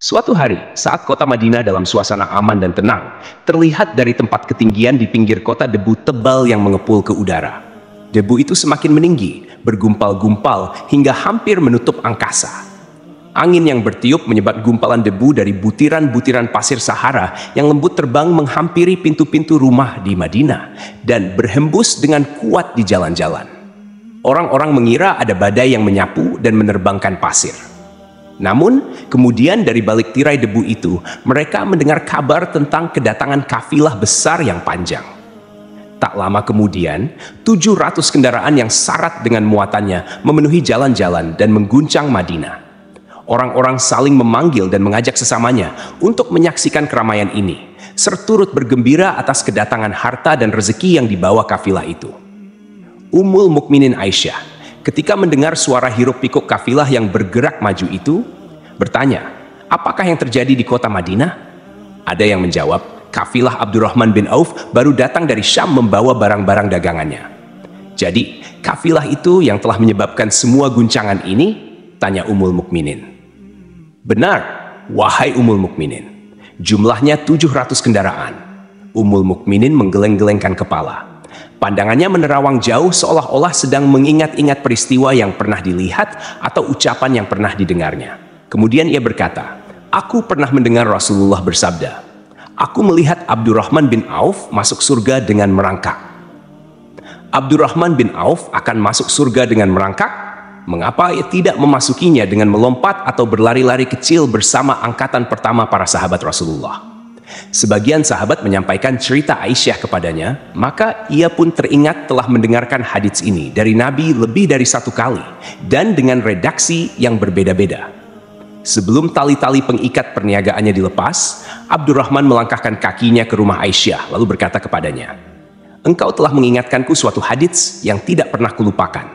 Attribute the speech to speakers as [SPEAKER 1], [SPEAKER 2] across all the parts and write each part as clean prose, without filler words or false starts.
[SPEAKER 1] Suatu hari, saat kota Madinah dalam suasana aman dan tenang, terlihat dari tempat ketinggian di pinggir kota debu tebal yang mengepul ke udara. Debu itu semakin meninggi, bergumpal-gumpal hingga hampir menutup angkasa. Angin yang bertiup menyebabkan gumpalan debu dari butiran-butiran pasir Sahara yang lembut terbang menghampiri pintu-pintu rumah di Madinah dan berhembus dengan kuat di jalan-jalan. Orang-orang mengira ada badai yang menyapu dan menerbangkan pasir. Namun, kemudian dari balik tirai debu itu, mereka mendengar kabar tentang kedatangan kafilah besar yang panjang. Tak lama kemudian, 700 kendaraan yang syarat dengan muatannya memenuhi jalan-jalan dan mengguncang Madinah. Orang-orang saling memanggil dan mengajak sesamanya untuk menyaksikan keramaian ini, serta turut bergembira atas kedatangan harta dan rezeki yang dibawa kafilah itu. Ummul Mukminin Aisyah, ketika mendengar suara hiruk-pikuk kafilah yang bergerak maju itu, bertanya, apakah yang terjadi di kota Madinah? Ada yang menjawab, kafilah Abdurrahman bin Auf baru datang dari Syam membawa barang-barang dagangannya. Jadi, kafilah itu yang telah menyebabkan semua guncangan ini? Tanya Ummul Mukminin. Benar, wahai Ummul Mukminin. Jumlahnya 700 kendaraan. Ummul Mukminin menggeleng-gelengkan kepala. Pandangannya menerawang jauh seolah-olah sedang mengingat-ingat peristiwa yang pernah dilihat atau ucapan yang pernah didengarnya. Kemudian ia berkata, aku pernah mendengar Rasulullah bersabda, aku melihat Abdurrahman bin Auf masuk surga dengan merangkak. Abdurrahman bin Auf akan masuk surga dengan merangkak? Mengapa ia tidak memasukinya dengan melompat atau berlari-lari kecil bersama angkatan pertama para sahabat Rasulullah? Sebagian sahabat menyampaikan cerita Aisyah kepadanya, maka ia pun teringat telah mendengarkan hadits ini dari Nabi lebih dari satu kali dan dengan redaksi yang berbeda-beda. Sebelum tali-tali pengikat perniagaannya dilepas, Abdurrahman melangkahkan kakinya ke rumah Aisyah lalu berkata kepadanya, engkau telah mengingatkanku suatu hadits yang tidak pernah kulupakan.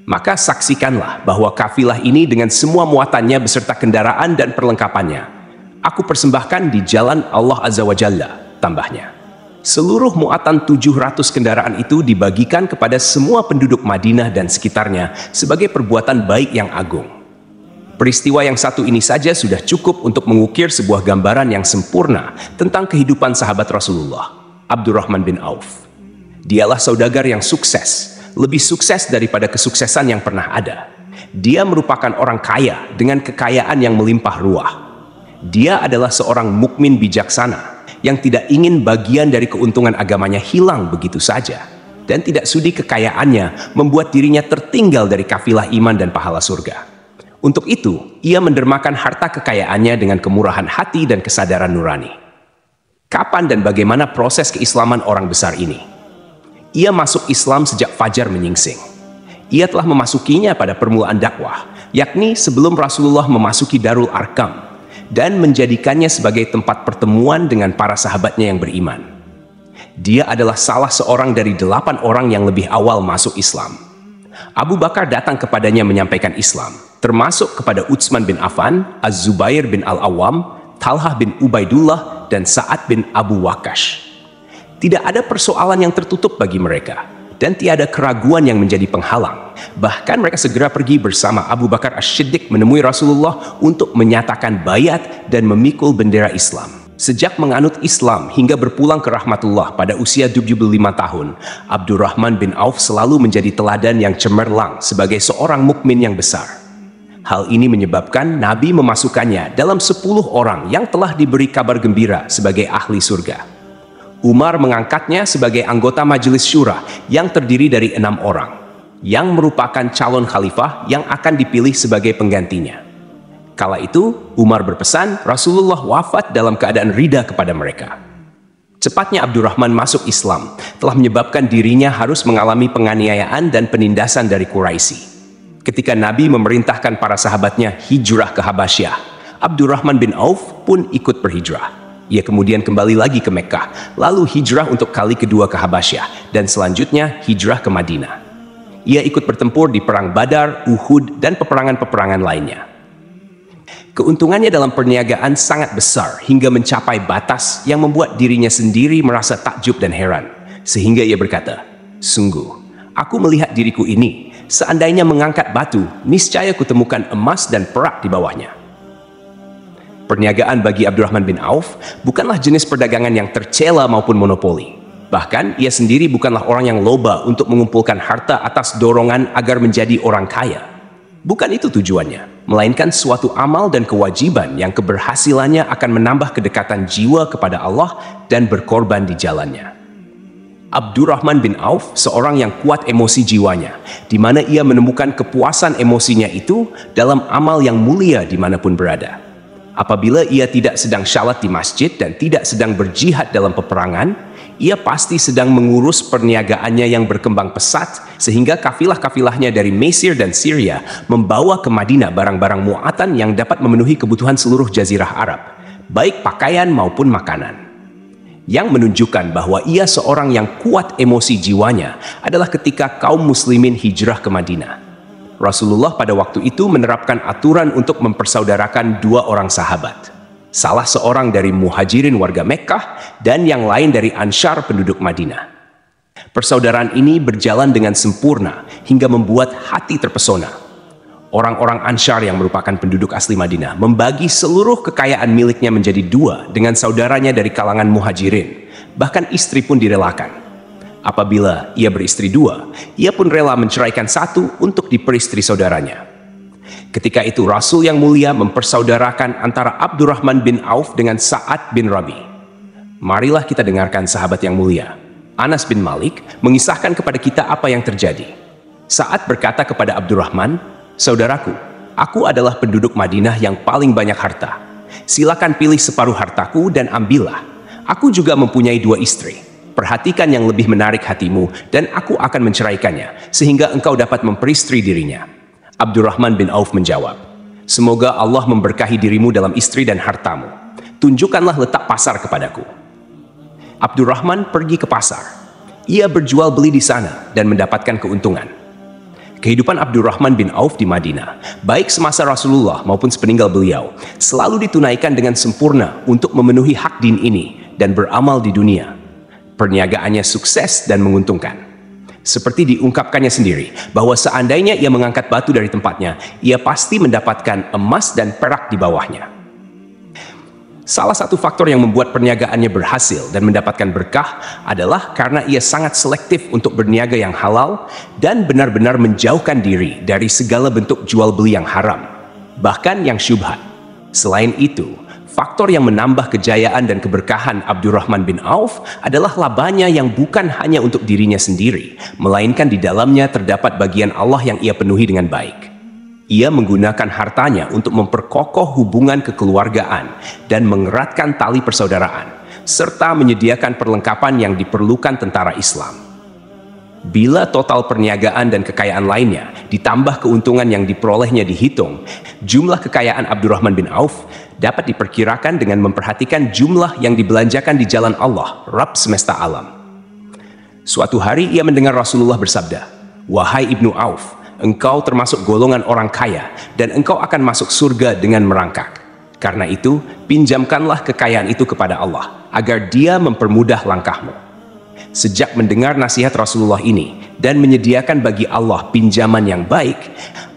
[SPEAKER 1] Maka saksikanlah bahwa kafilah ini dengan semua muatannya beserta kendaraan dan perlengkapannya, aku persembahkan di jalan Allah Azza wa Jalla, tambahnya. Seluruh muatan 700 kendaraan itu dibagikan kepada semua penduduk Madinah dan sekitarnya sebagai perbuatan baik yang agung. Peristiwa yang satu ini saja sudah cukup untuk mengukir sebuah gambaran yang sempurna tentang kehidupan sahabat Rasulullah, Abdurrahman bin Auf. Dialah saudagar yang sukses, lebih sukses daripada kesuksesan yang pernah ada. Dia merupakan orang kaya dengan kekayaan yang melimpah ruah. Dia adalah seorang mukmin bijaksana yang tidak ingin bagian dari keuntungan agamanya hilang begitu saja dan tidak sudi kekayaannya membuat dirinya tertinggal dari kafilah iman dan pahala surga. Untuk itu, ia mendermakan harta kekayaannya dengan kemurahan hati dan kesadaran nurani. Kapan dan bagaimana proses keislaman orang besar ini? Ia masuk Islam sejak fajar menyingsing. Ia telah memasukinya pada permulaan dakwah, yakni sebelum Rasulullah memasuki Darul Arkam dan menjadikannya sebagai tempat pertemuan dengan para sahabatnya yang beriman. Dia adalah salah seorang dari 8 orang yang lebih awal masuk Islam. Abu Bakar datang kepadanya menyampaikan Islam, termasuk kepada Utsman bin Affan, Az-Zubair bin Al-Awwam, Talhah bin Ubaidullah, dan Sa'ad bin Abu Waqqash. Tidak ada persoalan yang tertutup bagi mereka, dan tiada keraguan yang menjadi penghalang. Bahkan mereka segera pergi bersama Abu Bakar As-Siddiq menemui Rasulullah untuk menyatakan bayat dan memikul bendera Islam. Sejak menganut Islam hingga berpulang ke rahmatullah pada usia 75 tahun, Abdurrahman bin Auf selalu menjadi teladan yang cemerlang sebagai seorang mukmin yang besar. Hal ini menyebabkan Nabi memasukkannya dalam 10 orang yang telah diberi kabar gembira sebagai ahli surga. Umar mengangkatnya sebagai anggota majelis syura yang terdiri dari 6 orang, yang merupakan calon khalifah yang akan dipilih sebagai penggantinya. Kala itu, Umar berpesan Rasulullah wafat dalam keadaan ridha kepada mereka. Cepatnya Abdurrahman masuk Islam telah menyebabkan dirinya harus mengalami penganiayaan dan penindasan dari Quraisy. Ketika Nabi memerintahkan para sahabatnya hijrah ke Habasyah, Abdurrahman bin Auf pun ikut berhijrah. Ia kemudian kembali lagi ke Mekkah, lalu hijrah untuk kali kedua ke Habasyah, dan selanjutnya hijrah ke Madinah. Ia ikut bertempur di Perang Badar, Uhud, dan peperangan-peperangan lainnya. Keuntungannya dalam perniagaan sangat besar hingga mencapai batas yang membuat dirinya sendiri merasa takjub dan heran. Sehingga ia berkata, sungguh, aku melihat diriku ini, seandainya mengangkat batu, niscaya kutemukan emas dan perak di bawahnya. Perniagaan bagi Abdurrahman bin Auf bukanlah jenis perdagangan yang tercela maupun monopoli. Bahkan, ia sendiri bukanlah orang yang loba untuk mengumpulkan harta atas dorongan agar menjadi orang kaya. Bukan itu tujuannya, melainkan suatu amal dan kewajiban yang keberhasilannya akan menambah kedekatan jiwa kepada Allah dan berkorban di jalannya. Abdurrahman bin Auf seorang yang kuat emosi jiwanya, di mana ia menemukan kepuasan emosinya itu dalam amal yang mulia dimanapun berada. Apabila ia tidak sedang syalat di masjid dan tidak sedang berjihad dalam peperangan, ia pasti sedang mengurus perniagaannya yang berkembang pesat sehingga kafilah-kafilahnya dari Mesir dan Syria membawa ke Madinah barang-barang muatan yang dapat memenuhi kebutuhan seluruh jazirah Arab, baik pakaian maupun makanan. Yang menunjukkan bahwa ia seorang yang kuat emosi jiwanya adalah ketika kaum muslimin hijrah ke Madinah. Rasulullah pada waktu itu menerapkan aturan untuk mempersaudarakan dua orang sahabat. Salah seorang dari muhajirin warga Mekkah dan yang lain dari Ansyar penduduk Madinah. Persaudaraan ini berjalan dengan sempurna hingga membuat hati terpesona. Orang-orang Ansyar yang merupakan penduduk asli Madinah membagi seluruh kekayaan miliknya menjadi dua dengan saudaranya dari kalangan muhajirin. Bahkan istri pun direlakan. Apabila ia beristri dua, ia pun rela menceraikan satu untuk diperistri saudaranya. Ketika itu Rasul yang mulia mempersaudarakan antara Abdurrahman bin Auf dengan Sa'ad bin Rabi. Marilah kita dengarkan sahabat yang mulia, Anas bin Malik, mengisahkan kepada kita apa yang terjadi. Sa'ad berkata kepada Abdurrahman, "Saudaraku, aku adalah penduduk Madinah yang paling banyak harta. Silakan pilih separuh hartaku dan ambillah. Aku juga mempunyai dua istri. Perhatikan yang lebih menarik hatimu dan aku akan menceraikannya, sehingga engkau dapat memperistri dirinya." Abdurrahman bin Auf menjawab, "Semoga Allah memberkahi dirimu dalam istri dan hartamu. Tunjukkanlah letak pasar kepadaku." Abdurrahman pergi ke pasar. Ia berjual beli di sana dan mendapatkan keuntungan. Kehidupan Abdurrahman bin Auf di Madinah, baik semasa Rasulullah maupun sepeninggal beliau, selalu ditunaikan dengan sempurna untuk memenuhi hak din ini dan beramal di dunia. Perniagaannya sukses dan menguntungkan. Seperti diungkapkannya sendiri, bahwa seandainya ia mengangkat batu dari tempatnya, ia pasti mendapatkan emas dan perak di bawahnya. Salah satu faktor yang membuat perniagaannya berhasil dan mendapatkan berkah adalah karena ia sangat selektif untuk berniaga yang halal dan benar-benar menjauhkan diri dari segala bentuk jual beli yang haram, bahkan yang syubhat. Selain itu, faktor yang menambah kejayaan dan keberkahan Abdurrahman bin Auf adalah labanya yang bukan hanya untuk dirinya sendiri, melainkan di dalamnya terdapat bagian Allah yang ia penuhi dengan baik. Ia menggunakan hartanya untuk memperkokoh hubungan kekeluargaan dan mengeratkan tali persaudaraan, serta menyediakan perlengkapan yang diperlukan tentara Islam. Bila total perniagaan dan kekayaan lainnya ditambah keuntungan yang diperolehnya dihitung, jumlah kekayaan Abdurrahman bin Auf dapat diperkirakan dengan memperhatikan jumlah yang dibelanjakan di jalan Allah, Rabb semesta alam. Suatu hari ia mendengar Rasulullah bersabda, "Wahai Ibnu Auf, engkau termasuk golongan orang kaya dan engkau akan masuk surga dengan merangkak. Karena itu, pinjamkanlah kekayaan itu kepada Allah, agar Dia mempermudah langkahmu." Sejak mendengar nasihat Rasulullah ini dan menyediakan bagi Allah pinjaman yang baik,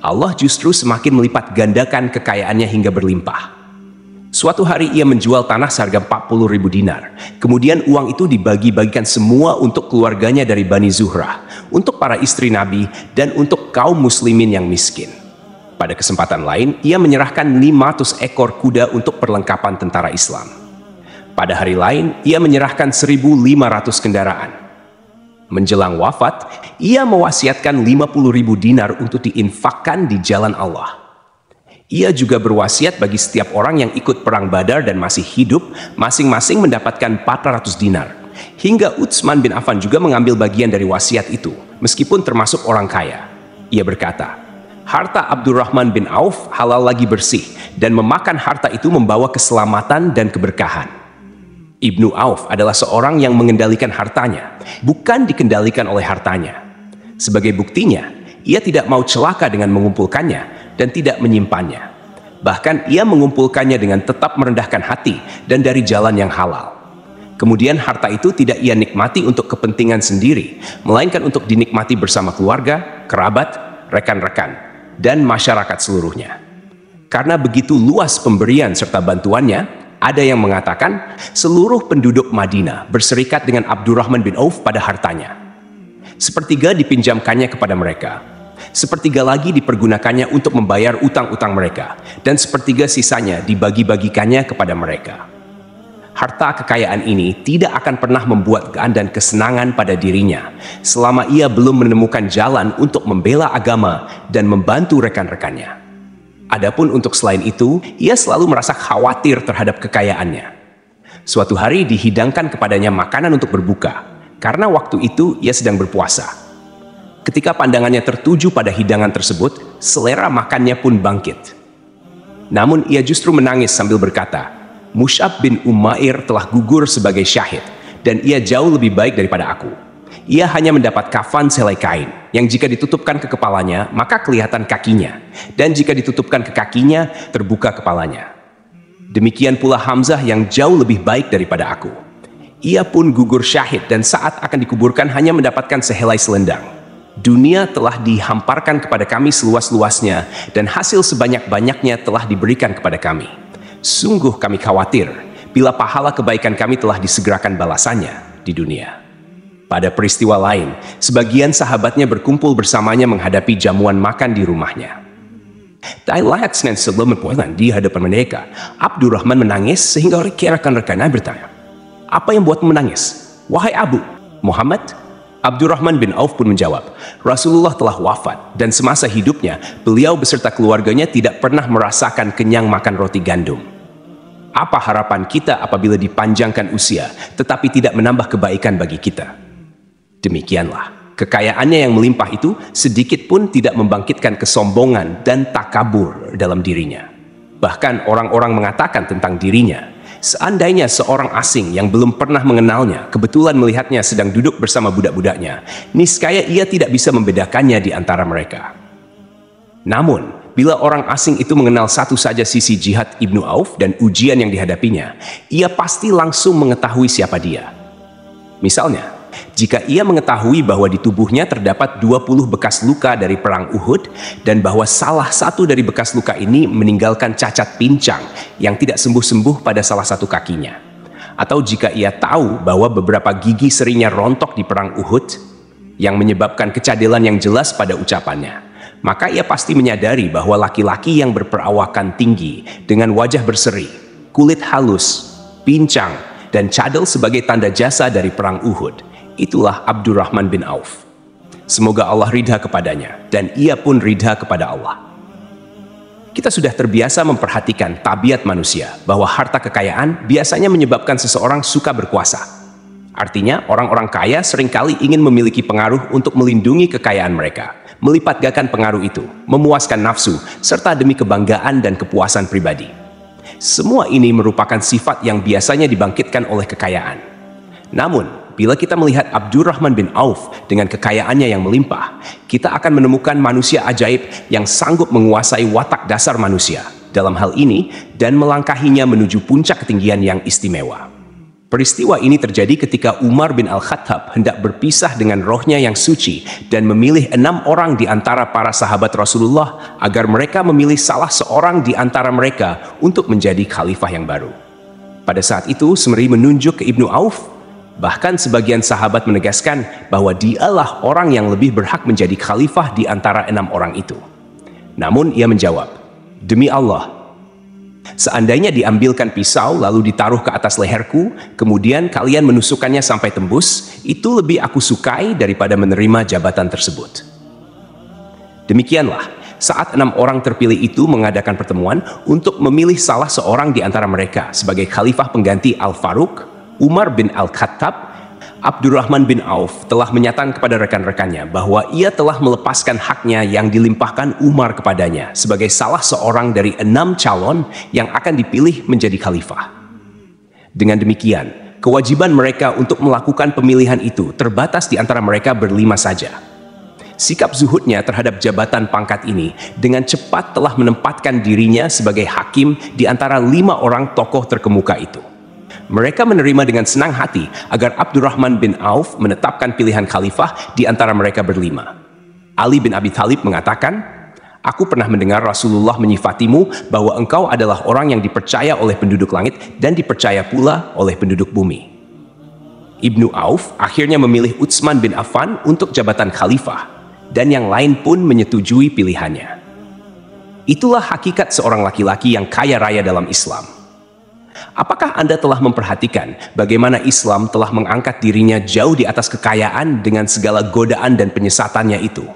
[SPEAKER 1] Allah justru semakin melipat gandakan kekayaannya hingga berlimpah. Suatu hari ia menjual tanah seharga 40.000 dinar. Kemudian uang itu dibagi-bagikan semua untuk keluarganya dari Bani Zuhrah, untuk para istri Nabi, dan untuk kaum muslimin yang miskin. Pada kesempatan lain, ia menyerahkan 500 ekor kuda untuk perlengkapan tentara Islam. Pada hari lain, ia menyerahkan 1.500 kendaraan. Menjelang wafat, ia mewasiatkan 50.000 dinar untuk diinfakkan di jalan Allah. Ia juga berwasiat bagi setiap orang yang ikut perang Badar dan masih hidup, masing-masing mendapatkan 400 dinar. Hingga Utsman bin Affan juga mengambil bagian dari wasiat itu, meskipun termasuk orang kaya. Ia berkata, "Harta Abdurrahman bin Auf halal lagi bersih, dan memakan harta itu membawa keselamatan dan keberkahan." Ibnu Auf adalah seorang yang mengendalikan hartanya, bukan dikendalikan oleh hartanya. Sebagai buktinya, ia tidak mau celaka dengan mengumpulkannya dan tidak menyimpannya. Bahkan ia mengumpulkannya dengan tetap merendahkan hati dan dari jalan yang halal. Kemudian harta itu tidak ia nikmati untuk kepentingan sendiri, melainkan untuk dinikmati bersama keluarga, kerabat, rekan-rekan, dan masyarakat seluruhnya. Karena begitu luas pemberian serta bantuannya, ada yang mengatakan seluruh penduduk Madinah berserikat dengan Abdurrahman bin Auf pada hartanya. Sepertiga dipinjamkannya kepada mereka, sepertiga lagi dipergunakannya untuk membayar utang-utang mereka, dan sepertiga sisanya dibagi-bagikannya kepada mereka. Harta kekayaan ini tidak akan pernah membuat kegaan dan kesenangan pada dirinya selama ia belum menemukan jalan untuk membela agama dan membantu rekan-rekannya. Adapun untuk selain itu, ia selalu merasa khawatir terhadap kekayaannya. Suatu hari dihidangkan kepadanya makanan untuk berbuka, karena waktu itu ia sedang berpuasa. Ketika pandangannya tertuju pada hidangan tersebut, selera makannya pun bangkit. Namun ia justru menangis sambil berkata, Mus'ab bin Umair telah gugur sebagai syahid, dan ia jauh lebih baik daripada aku. Ia hanya mendapat kafan selai kain, yang jika ditutupkan ke kepalanya, maka kelihatan kakinya, dan jika ditutupkan ke kakinya, terbuka kepalanya. Demikian pula Hamzah yang jauh lebih baik daripada aku. Ia pun gugur syahid, dan saat akan dikuburkan hanya mendapatkan sehelai selendang. Dunia telah dihamparkan kepada kami seluas-luasnya, dan hasil sebanyak-banyaknya telah diberikan kepada kami. Sungguh kami khawatir bila pahala kebaikan kami telah disegerakan balasannya di dunia. Pada peristiwa lain, sebagian sahabatnya berkumpul bersamanya menghadapi jamuan makan di rumahnya. Tak lahat Senin sebelum berpulang di hadapan mereka, Abdurrahman menangis sehingga rekan-rekannya bertanya, "Apa yang buatmu menangis, wahai Abu Muhammad?" Abdurrahman bin Auf pun menjawab, Rasulullah telah wafat dan semasa hidupnya beliau beserta keluarganya tidak pernah merasakan kenyang makan roti gandum. Apa harapan kita apabila dipanjangkan usia tetapi tidak menambah kebaikan bagi kita? Demikianlah, kekayaannya yang melimpah itu sedikit pun tidak membangkitkan kesombongan dan takabur dalam dirinya. Bahkan orang-orang mengatakan tentang dirinya, seandainya seorang asing yang belum pernah mengenalnya kebetulan melihatnya sedang duduk bersama budak-budaknya, niscaya ia tidak bisa membedakannya di antara mereka. Namun, bila orang asing itu mengenal satu saja sisi jihad Ibnu Auf dan ujian yang dihadapinya, ia pasti langsung mengetahui siapa dia. Misalnya, jika ia mengetahui bahwa di tubuhnya terdapat 20 bekas luka dari perang Uhud dan bahwa salah satu dari bekas luka ini meninggalkan cacat pincang yang tidak sembuh-sembuh pada salah satu kakinya, atau jika ia tahu bahwa beberapa gigi serinya rontok di perang Uhud yang menyebabkan kecadelan yang jelas pada ucapannya, maka ia pasti menyadari bahwa laki-laki yang berperawakan tinggi dengan wajah berseri, kulit halus, pincang, dan cadel sebagai tanda jasa dari perang Uhud, itulah Abdurrahman bin Auf. Semoga Allah ridha kepadanya, dan ia pun ridha kepada Allah. Kita sudah terbiasa memperhatikan tabiat manusia, bahwa harta kekayaan biasanya menyebabkan seseorang suka berkuasa. Artinya, orang-orang kaya seringkali ingin memiliki pengaruh untuk melindungi kekayaan mereka, melipat gandakan pengaruh itu, memuaskan nafsu, serta demi kebanggaan dan kepuasan pribadi. Semua ini merupakan sifat yang biasanya dibangkitkan oleh kekayaan. Namun, bila kita melihat Abdurrahman bin Auf dengan kekayaannya yang melimpah, kita akan menemukan manusia ajaib yang sanggup menguasai watak dasar manusia dalam hal ini dan melangkahinya menuju puncak ketinggian yang istimewa. Peristiwa ini terjadi ketika Umar bin Al-Khattab hendak berpisah dengan rohnya yang suci dan memilih 6 orang di antara para sahabat Rasulullah agar mereka memilih salah seorang di antara mereka untuk menjadi khalifah yang baru. Pada saat itu, Semeri menunjuk ke Ibnu Auf. Bahkan sebagian sahabat menegaskan bahwa dialah orang yang lebih berhak menjadi khalifah di antara 6 orang itu. Namun ia menjawab, "Demi Allah, seandainya diambilkan pisau lalu ditaruh ke atas leherku, kemudian kalian menusukkannya sampai tembus, itu lebih aku sukai daripada menerima jabatan tersebut." Demikianlah, saat 6 orang terpilih itu mengadakan pertemuan untuk memilih salah seorang di antara mereka sebagai khalifah pengganti Al-Faruq, Umar bin Al-Khattab, Abdurrahman bin Auf telah menyatakan kepada rekan-rekannya bahwa ia telah melepaskan haknya yang dilimpahkan Umar kepadanya sebagai salah seorang dari 6 calon yang akan dipilih menjadi khalifah. Dengan demikian, kewajiban mereka untuk melakukan pemilihan itu terbatas di antara mereka berlima saja. Sikap zuhudnya terhadap jabatan pangkat ini dengan cepat telah menempatkan dirinya sebagai hakim di antara 5 orang tokoh terkemuka itu. Mereka menerima dengan senang hati agar Abdurrahman bin Auf menetapkan pilihan khalifah di antara mereka berlima. Ali bin Abi Thalib mengatakan, Aku pernah mendengar Rasulullah menyifatimu bahwa engkau adalah orang yang dipercaya oleh penduduk langit dan dipercaya pula oleh penduduk bumi. Ibnu Auf akhirnya memilih Utsman bin Affan untuk jabatan khalifah, dan yang lain pun menyetujui pilihannya. Itulah hakikat seorang laki-laki yang kaya raya dalam Islam. Apakah Anda telah memperhatikan bagaimana Islam telah mengangkat dirinya jauh di atas kekayaan dengan segala godaan dan penyesatannya itu?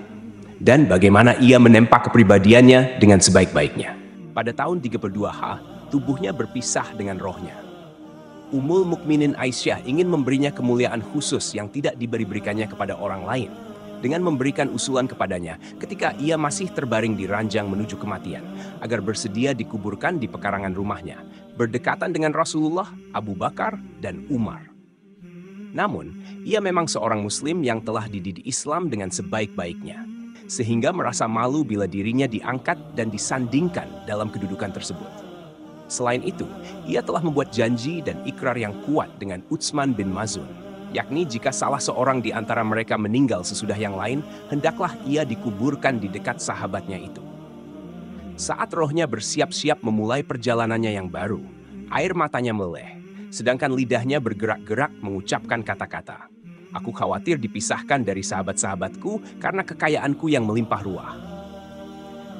[SPEAKER 1] Dan bagaimana ia menempa kepribadiannya dengan sebaik-baiknya. Pada tahun 32H, tubuhnya berpisah dengan rohnya. Ummul Mukminin Aisyah ingin memberinya kemuliaan khusus yang tidak diberikannya kepada orang lain, dengan memberikan usulan kepadanya ketika ia masih terbaring di ranjang menuju kematian, agar bersedia dikuburkan di pekarangan rumahnya, berdekatan dengan Rasulullah, Abu Bakar, dan Umar. Namun, ia memang seorang Muslim yang telah dididik Islam dengan sebaik-baiknya, sehingga merasa malu bila dirinya diangkat dan disandingkan dalam kedudukan tersebut. Selain itu, ia telah membuat janji dan ikrar yang kuat dengan Utsman bin Maz'un, yakni jika salah seorang di antara mereka meninggal sesudah yang lain, hendaklah ia dikuburkan di dekat sahabatnya itu. Saat rohnya bersiap-siap memulai perjalanannya yang baru, air matanya meleleh, sedangkan lidahnya bergerak-gerak mengucapkan kata-kata, "Aku khawatir dipisahkan dari sahabat-sahabatku karena kekayaanku yang melimpah ruah."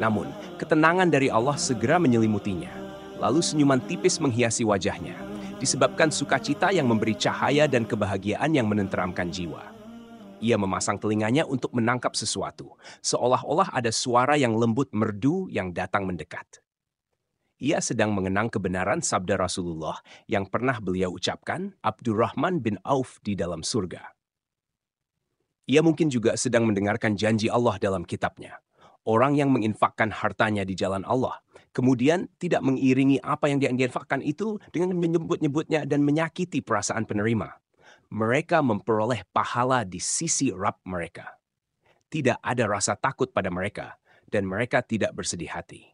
[SPEAKER 1] Namun, ketenangan dari Allah segera menyelimutinya, lalu senyuman tipis menghiasi wajahnya, disebabkan sukacita yang memberi cahaya dan kebahagiaan yang menenteramkan jiwa. Ia memasang telinganya untuk menangkap sesuatu, seolah-olah ada suara yang lembut merdu yang datang mendekat. Ia sedang mengenang kebenaran sabda Rasulullah yang pernah beliau ucapkan, Abdurrahman bin Auf di dalam surga. Ia mungkin juga sedang mendengarkan janji Allah dalam kitabnya. Orang yang menginfakkan hartanya di jalan Allah, kemudian tidak mengiringi apa yang diinfakkan itu dengan menyebut-nyebutnya dan menyakiti perasaan penerima. Mereka memperoleh pahala di sisi Rabb mereka. Tidak ada rasa takut pada mereka, dan mereka tidak bersedih hati.